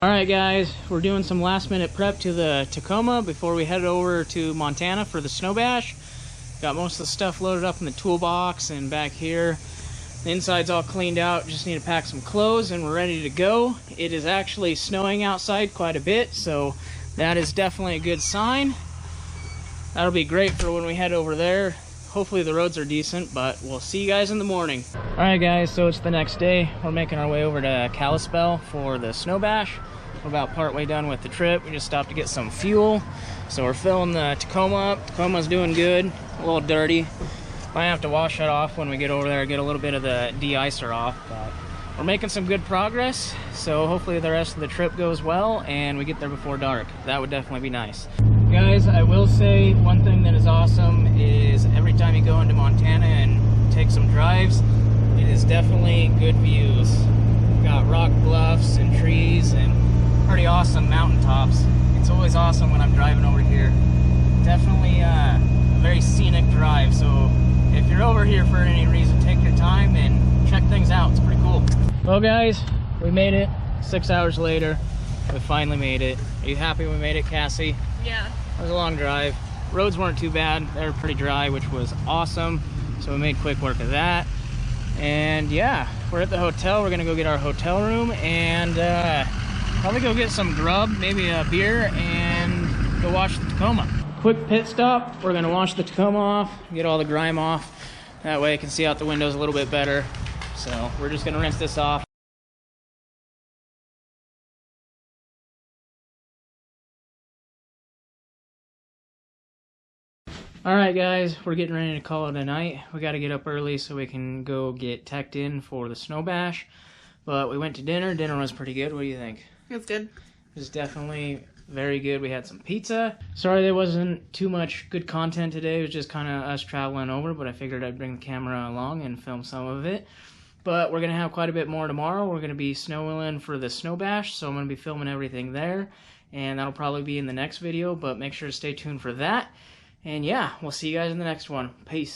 Alright guys, we're doing some last minute prep to the Tacoma before we head over to Montana for the Snow Bash. Got most of the stuff loaded up in the toolbox and back here. The inside's all cleaned out, just need to pack some clothes and we're ready to go. It is actually snowing outside quite a bit, so that is definitely a good sign. That'll be great for when we head over there. Hopefully the roads are decent, but we'll see you guys in the morning. Alright guys, so it's the next day. We're making our way over to Kalispell for the Snow Bash. We're about partway done with the trip. We just stopped to get some fuel. So we're filling the Tacoma up. Tacoma's doing good, a little dirty. Might have to wash it off when we get over there, get a little bit of the de-icer off. But we're making some good progress, so hopefully the rest of the trip goes well and we get there before dark. That would definitely be nice. Guys, I will say one thing that is awesome is every time you go into Montana and take some drives, it is definitely good views. We've got rock bluffs and trees and pretty awesome mountaintops. It's always awesome when I'm driving over here. Definitely a very scenic drive, so if you're over here for any reason, take your time and check things out. It's pretty cool. Well guys, we made it 6 hours later. We finally made it. Are you happy we made it, Cassie? Yeah. It was a long drive. Roads weren't too bad. They were pretty dry, which was awesome. So we made quick work of that. And yeah, we're at the hotel. We're gonna go get our hotel room and probably go get some grub, maybe a beer, and go wash the Tacoma. Quick pit stop. We're gonna wash the Tacoma off, get all the grime off. That way I can see out the windows a little bit better. So we're just gonna rinse this off. Alright guys, we're getting ready to call it a night. We got to get up early so we can go get teched in for the Snow Bash. But we went to dinner. Dinner was pretty good. What do you think? It was good. It was definitely very good. We had some pizza. Sorry there wasn't too much good content today. It was just kind of us traveling over, but I figured I'd bring the camera along and film some of it. But we're going to have quite a bit more tomorrow. We're going to be snowmobiling for the Snow Bash, so I'm going to be filming everything there. And that'll probably be in the next video, but make sure to stay tuned for that. And yeah, we'll see you guys in the next one. Peace.